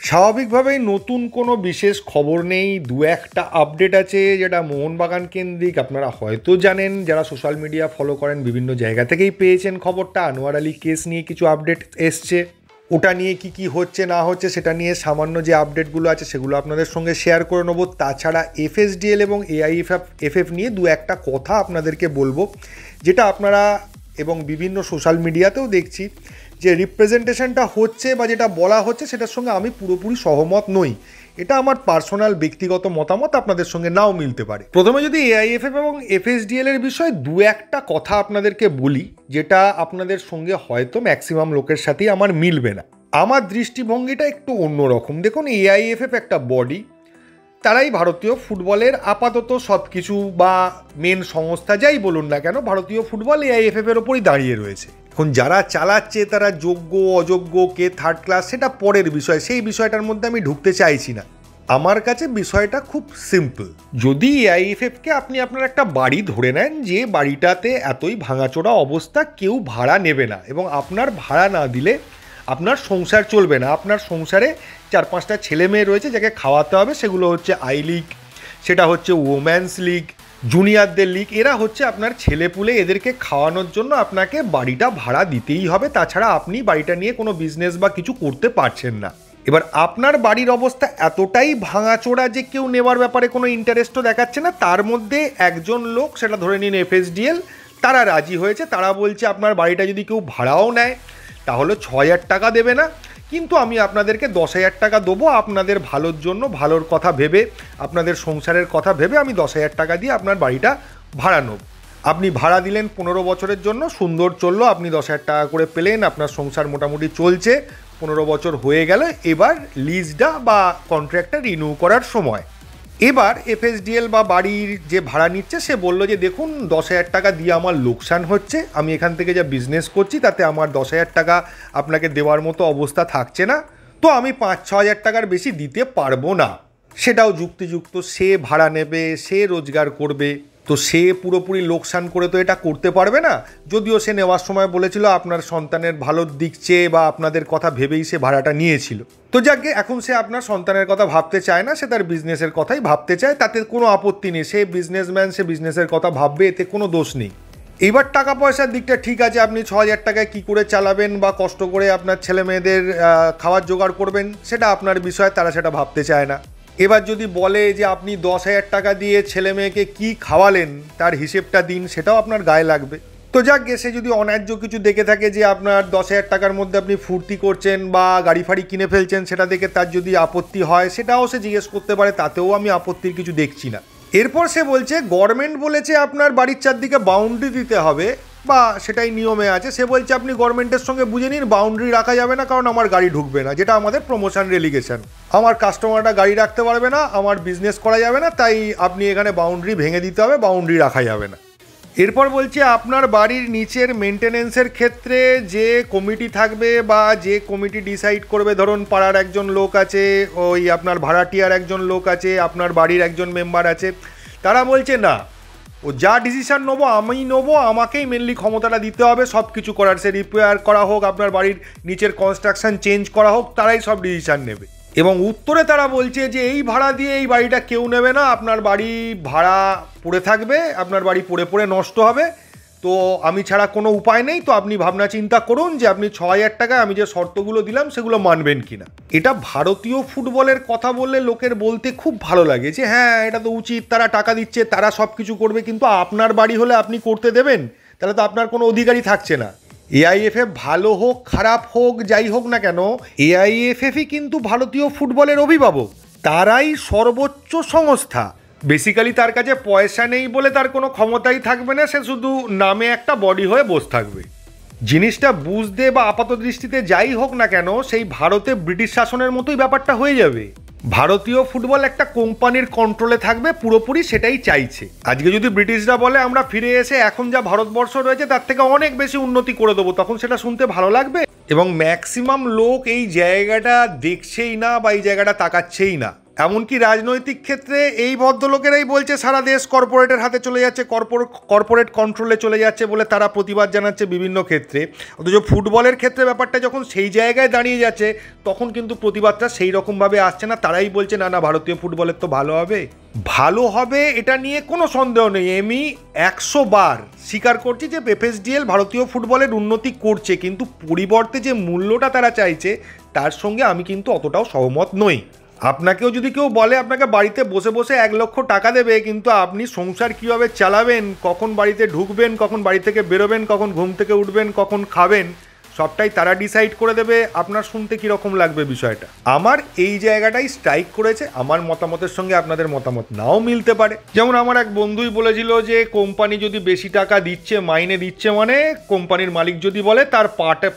স্বাভাবিকভাবেই নতুন কোনো বিশেষ খবর নেই, দু একটা আপডেট আছে যেটা মোহনবাগান কেন্দ্রিক। আপনারা হয়তো জানেন, যারা সোশ্যাল মিডিয়া ফলো করেন বিভিন্ন জায়গা থেকেই পেয়েছেন খবরটা। আনোয়ার আলী কেস নিয়ে কিছু আপডেট এসছে, ওটা নিয়ে কি হচ্ছে না হচ্ছে সেটা নিয়ে সামান্য যে আপডেটগুলো আছে সেগুলো আপনাদের সঙ্গে শেয়ার করে নেবো। তাছাড়া এফএসডিএল এবং এআইএফএফ নিয়ে দু একটা কথা আপনাদেরকে বলবো, যেটা আপনারা এবং বিভিন্ন সোশ্যাল মিডিয়াতেও দেখছি যে রিপ্রেজেন্টেশনটা হচ্ছে বা যেটা বলা হচ্ছে সেটার সঙ্গে আমি পুরোপুরি সহমত নই। এটা আমার পার্সোনাল ব্যক্তিগত মতামত, আপনাদের সঙ্গে নাও মিলতে পারে। প্রথমে যদি এআইএফএফ এবং এফএসডিএল এর বিষয়ে দু একটা কথা আপনাদেরকে বলি, যেটা আপনাদের সঙ্গে হয়তো ম্যাক্সিমাম লোকের সাথেই আমার মিলবে না। আমার দৃষ্টিভঙ্গিটা একটু অন্যরকম। দেখুন, এআইএফএফ একটা বডি, তারাই ভারতীয় ফুটবলের আপাতত সব কিছু বা মেন সংস্থা যাই বলুন না কেন, ভারতীয় ফুটবল এআইএফএফ এর ওপরই দাঁড়িয়ে রয়েছে। এখন যারা চালাচ্ছে তারা যোগ্য অযোগ্য, কে থার্ড ক্লাস, সেটা পরের বিষয়, সেই বিষয়টার মধ্যে আমি ঢুকতে চাইছি না। আমার কাছে বিষয়টা খুব সিম্পল। যদি এআইএফএফকে আপনি আপনার একটা বাড়ি ধরে নেন, যে বাড়িটাতে এতই ভাঙাচোরা অবস্থা কেউ ভাড়া নেবে না, এবং আপনার ভাড়া না দিলে আপনার সংসার চলবে না। আপনার সংসারে 4-5টা ছেলে মেয়ে রয়েছে যাকে খাওয়াতে হবে, সেগুলো হচ্ছে আই লিগ, সেটা হচ্ছে ওমেন্স লিগ, জুনিয়রদের লিগ, এরা হচ্ছে আপনার ছেলেপুলে, এদেরকে খাওয়ানোর জন্য আপনাকে বাড়িটা ভাড়া দিতেই হবে। তাছাড়া আপনি বাড়িটা নিয়ে কোনো বিজনেস বা কিছু করতে পারছেন না। এবার আপনার বাড়ির অবস্থা এতটাই ভাঙাচোরা যে কেউ নেওয়ার ব্যাপারে কোনো ইন্টারেস্টও দেখাচ্ছে না। তার মধ্যে একজন লোক, সেটা ধরে নিন এফএসডিএল, তারা রাজি হয়েছে। তারা বলছে আপনার বাড়িটা যদি কেউ ভাড়াও নেয় তাহলে 6,000 টাকা দেবে না, কিন্তু আমি আপনাদেরকে 10,000 টাকা দেবো। আপনাদের ভালোর জন্য, ভালোর কথা ভেবে, আপনাদের সংসারের কথা ভেবে আমি 10,000 টাকা দিয়ে আপনার বাড়িটা ভাড়া নেব। আপনি ভাড়া দিলেন 15 বছরের জন্য, সুন্দর চললো, আপনি 10,000 টাকা করে পেলেন, আপনার সংসার মোটামুটি চলছে, 15 বছর হয়ে গেল। এবার লিজটা বা কন্ট্রাক্টটা রিনিউ করার সময়। এবার এফএসডিএল বা বাড়ির যে ভাড়া নিচ্ছে সে বলল যে দেখুন, 10,000 টাকা দিয়ে আমার লোকসান হচ্ছে, আমি এখান থেকে যা বিজনেস করছি তাতে আমার 10,000 টাকা আপনাকে দেওয়ার মতো অবস্থা থাকছে না, তো আমি 5-6 হাজার টাকার বেশি দিতে পারবো না। সেটাও যুক্তিযুক্ত, সে ভাড়া নেবে, সে রোজগার করবে, তো সে পুরোপুরি লোকসান করে তো এটা করতে পারবে না। যদিও সে নেওয়ার সময় বলেছিল আপনার সন্তানের ভালোর দিক চেয়ে বা আপনাদের কথা ভেবেই সে ভাড়াটা নিয়েছিল। তো যাকে এখন সে আপনার সন্তানের কথা ভাবতে চায় না, সে তার বিজনেসের কথাই ভাবতে চায়, তাতে কোনো আপত্তি নেই। সে বিজনেসম্যান, সে বিজনেসের কথা ভাববে, এতে কোনো দোষ নেই। এইবার টাকা পয়সার দিকটা ঠিক আছে, আপনি 6,000 টাকায় কী করে চালাবেন বা কষ্ট করে আপনার ছেলে মেয়েদের খাবার জোগাড় করবেন সেটা আপনার বিষয়, তারা সেটা ভাবতে চায় না। এবার যদি বলে যে আপনি 10,000 টাকা দিয়ে ছেলে মেয়েকে কী খাওয়ালেন তার হিসেবটা দিন, সেটাও আপনার গায়ে লাগবে। তো যাক, সে যদি অন্যায্য কিছু দেখে থাকে যে আপনার 10,000 টাকার মধ্যে আপনি ফুর্তি করছেন বা গাড়ি ফাড়ি কিনে ফেলছেন, সেটা দেখে তার যদি আপত্তি হয় সেটাও সে জিজ্ঞেস করতে পারে, তাতেও আমি আপত্তির কিছু দেখছি না। এরপর সে বলছে গভর্নমেন্ট বলেছে আপনার বাড়ির চারদিকে বাউন্ডারি দিতে হবে, বা সেটাই নিয়মে আছে। সে বলছে আপনি গভর্নমেন্টের সঙ্গে বুঝে নিন, বাউন্ডারি রাখা যাবে না, কারণ আমার গাড়ি ঢুকবে না, যেটা আমাদের প্রমোশন রেলিগেশন। আমার কাস্টমাররা গাড়ি রাখতে পারবে না, আমার বিজনেস করা যাবে না, তাই আপনি এখানে বাউন্ডারি ভেঙে দিতে হবে, বাউন্ডারি রাখা যাবে না। এরপর বলছে আপনার বাড়ির নিচের মেনটেনেন্সের ক্ষেত্রে যে কমিটি থাকবে বা যে কমিটি ডিসাইড করবে, ধরুন পাড়ার একজন লোক আছে, ওই আপনার ভাড়াটিয়ার একজন লোক আছে, আপনার বাড়ির একজন মেম্বার আছে, তারা বলছে না, ও যা ডিসিশান নেবো আমি নেবো, আমাকেই মেনলি ক্ষমতাটা দিতে হবে সব কিছু করার। সে রিপেয়ার করা হোক, আপনার বাড়ির নিচের কনস্ট্রাকশন চেঞ্জ করা হোক, তারাই সব ডিসিশান নেবে। এবং উত্তরে তারা বলছে যে এই ভাড়া দিয়ে এই বাড়িটা কেউ নেবে না, আপনার বাড়ি ভাড়া পড়ে থাকবে, আপনার বাড়ি পড়ে পড়ে নষ্ট হবে, তো আমি ছাড়া কোনো উপায় নেই। তো আপনি ভাবনা চিন্তা করুন যে আপনি 6,000 টাকায় আমি যে শর্তগুলো দিলাম সেগুলো মানবেন কিনা। এটা ভারতীয় ফুটবলের কথা বললে লোকের বলতে খুব ভালো লাগে যে হ্যাঁ এটা তো উচিত, তারা টাকা দিচ্ছে, তারা সব কিছু করবে, কিন্তু আপনার বাড়ি হলে আপনি করতে দেবেন? তাহলে তো আপনার কোনো অধিকারই থাকছে না। এআইএফএফ ভালো হোক খারাপ হোক যাই হোক না কেন, এআইএফএফই কিন্তু ভারতীয় ফুটবলের অভিভাবক, তারাই সর্বোচ্চ সংস্থা। বেসিক্যালি তার কাছে পয়সা নেই বলে তার কোনো ক্ষমতাই থাকবে না, সে শুধু নামে একটা বডি হয়ে বসে থাকবে। জিনিসটা বুঝতে বা আপাত দৃষ্টিতে যাই হোক না কেন, সেই ভারতে ব্রিটিশ শাসনের মতোই ব্যাপারটা হয়ে যাবে। ভারতীয় ফুটবল একটা কোম্পানির কন্ট্রোলে থাকবে পুরোপুরি, সেটাই চাইছে। আজকে যদি ব্রিটিশরা বলে আমরা ফিরে এসে এখন যা ভারতবর্ষ রয়েছে তার থেকে অনেক বেশি উন্নতি করে দেবো, তখন সেটা শুনতে ভালো লাগবে। এবং ম্যাক্সিমাম লোক এই জায়গাটা দেখছেই না বা এই জায়গাটা তাকাচ্ছেই না। এমনকি রাজনৈতিক ক্ষেত্রে এই ভদ্রলোকেরাই বলছে সারা দেশ কর্পোরেটের হাতে চলে যাচ্ছে, কর্পোরেট কন্ট্রোলে চলে যাচ্ছে বলে তারা প্রতিবাদ জানাচ্ছে বিভিন্ন ক্ষেত্রে। অথচ ফুটবলের ক্ষেত্রে ব্যাপারটা যখন সেই জায়গায় দাঁড়িয়ে যাচ্ছে তখন কিন্তু প্রতিবাদটা সেই রকমভাবে আসছে না। তারাই বলছে না না, ভারতীয় ফুটবলের তো ভালো হবে, ভালো হবে, এটা নিয়ে কোনো সন্দেহ নেই। আমি 100 বার স্বীকার করছি যে এফএসডিএল ভারতীয় ফুটবলের উন্নতি করছে, কিন্তু পরিবর্তে যে মূল্যটা তারা চাইছে তার সঙ্গে আমি কিন্তু অতটাও সহমত নই। আপনাকেও যদি কেউ বলে আপনাকে বাড়িতে বসে বসে 1 লক্ষ টাকা দেবে, কিন্তু আপনি সংসার কীভাবে চালাবেন, কখন বাড়িতে ঢুকবেন, কখন বাড়ি থেকে বেরোবেন, কখন ঘুম থেকে উঠবেন, কখন খাবেন, সবটাই তারা ডিসাইড করে দেবে, আপনার শুনতে কীরকম লাগবে বিষয়টা। আমার এই জায়গাটাই স্ট্রাইক করেছে। আমার মতামতের সঙ্গে আপনাদের মতামত নাও মিলতে পারে। যেমন আমার এক বন্ধুই বলেছিল যে কোম্পানি যদি বেশি টাকা দিচ্ছে, মাইনে দিচ্ছে, মানে কোম্পানির মালিক যদি বলে তার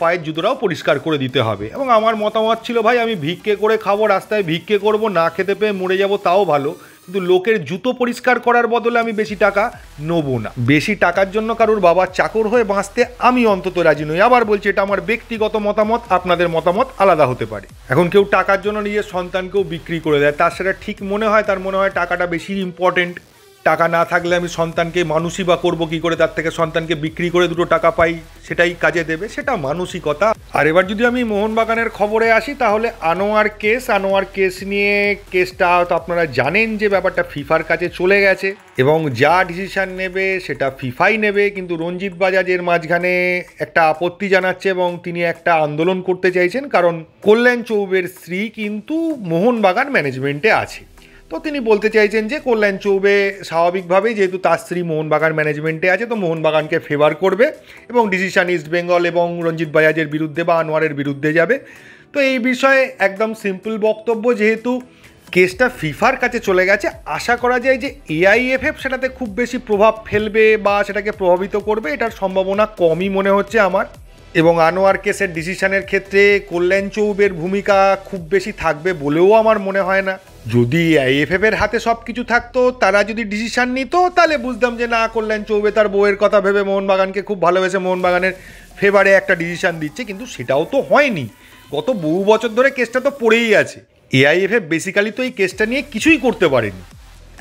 পায়ের জুতোটাও পরিষ্কার করে দিতে হবে। এবং আমার মতামত ছিল, ভাই আমি ভিক্ষে করে খাবো, রাস্তায় ভিক্ষে করব, না খেতে পেয়ে মরে যাব তাও ভালো, কিন্তু লোকের জুতো পরিষ্কার করার বদলে আমি বেশি টাকা নেবো না। বেশি টাকার জন্য কারোর বাবার চাকর হয়ে বাঁচতে আমি অন্তত রাজি নই। আবার বলছি, এটা আমার ব্যক্তিগত মতামত, আপনাদের মতামত আলাদা হতে পারে। এখন কেউ টাকার জন্য নিজের সন্তানকেও বিক্রি করে দেয়, তার সেটা ঠিক মনে হয়, তার মনে হয় টাকাটা বেশি ইম্পর্টেন্ট, টাকা না থাকলে আমি সন্তানকে মানুষই বা করবো কী করে, তার থেকে সন্তানকে বিক্রি করে 2 টাকা পাই সেটাই কাজে দেবে, সেটা মানসিকতা। আর এবার যদি আমি মোহনবাগানের খবরে আসি, তাহলে আনোয়ার কেস নিয়ে কেসটা তো আপনারা জানেন যে ব্যাপারটা ফিফার কাছে চলে গেছে এবং যা ডিসিশন নেবে সেটা ফিফাই নেবে। কিন্তু রঞ্জিত বাজাজের মাঝখানে একটা আপত্তি জানাচ্ছে এবং তিনি একটা আন্দোলন করতে চাইছেন, কারণ কল্যাণ চৌবের স্ত্রী কিন্তু মোহনবাগান ম্যানেজমেন্টে আছে। তো তিনি বলতে চাইছেন যে কল্যাণ চৌবে স্বাভাবিকভাবেই যেহেতু তার স্ত্রী মোহনবাগান ম্যানেজমেন্টে আছে তো মোহনবাগানকে ফেভার করবে এবং ডিসিশন ইস্ট বেঙ্গল এবং রঞ্জিত বাজাজের বিরুদ্ধে বা আনোয়ারের বিরুদ্ধে যাবে। তো এই বিষয়ে একদম সিম্পল বক্তব্য, যেহেতু কেসটা ফিফার কাছে চলে গেছে, আশা করা যায় যে এআইএফএফ সেটাতে খুব বেশি প্রভাব ফেলবে বা সেটাকে প্রভাবিত করবে এটার সম্ভাবনা কমই মনে হচ্ছে আমার। এবং আনোয়ার কেসের ডিসিশনের ক্ষেত্রে কল্যাণ চৌবের ভূমিকা খুব বেশি থাকবে বলেও আমার মনে হয় না। যদি আইএফএফ এর হাতে সব কিছু থাকতো, তারা যদি ডিসিশন নিত, তাহলে বুঝতাম যে না, কল্যাণ চৌবে তার বউয়ের কথা ভেবে মোহনবাগানকে খুব ভালোবেসে মোহনবাগানের ফেভারে একটা ডিসিশন দিচ্ছে, কিন্তু সেটাও তো হয়নি। গত বহু বছর ধরে কেসটা তো পড়েই আছে। এআইএফএফ বেসিক্যালি তো এই কেসটা নিয়ে কিছুই করতে পারেনি,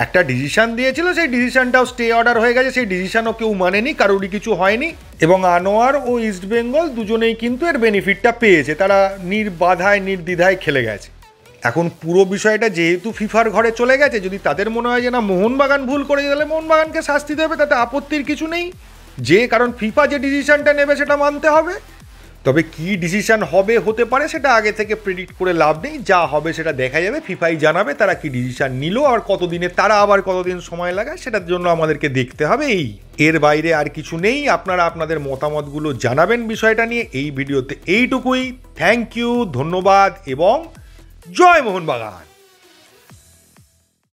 একটা ডিসিশন দিয়েছিল, সেই ডিসিশনটাও স্টে অর্ডার হয়ে গেছে, সেই ডিসিশনও কেউ মানেনি, কারোরই কিছু হয়নি। এবং আনোয়ার ও ইস্ট বেঙ্গল দুজনেই কিন্তু এর বেনিফিটটা পেয়েছে, তারা নির্বাধায় নির্দ্বিধায় খেলে গেছে। এখন পুরো বিষয়টা যেহেতু ফিফার ঘরে চলে গেছে, যদি তাদের মনে হয় যে না মোহনবাগান ভুল করে, তাহলে মোহনবাগানকে শাস্তি দেবে, তাতে আপত্তির কিছু নেই, যে কারণ ফিফা যে ডিসিশনটা নেবে সেটা মানতে হবে। তবে কি ডিসিশন হবে হতে পারে সেটা আগে থেকে প্রেডিক্ট করে লাভ নেই, যা হবে সেটা দেখা যাবে, ফিফাই জানাবে তারা কি ডিসিশন নিল, আর কতদিনে তারা আবার কতদিন সময় লাগায় সেটার জন্য আমাদেরকে দেখতে হবে। এর বাইরে আর কিছু নেই। আপনারা আপনাদের মতামতগুলো জানাবেন বিষয়টা নিয়ে। এই ভিডিওতে এইটুকুই। থ্যাংক ইউ, ধন্যবাদ এবং জয় মোহনবাগান।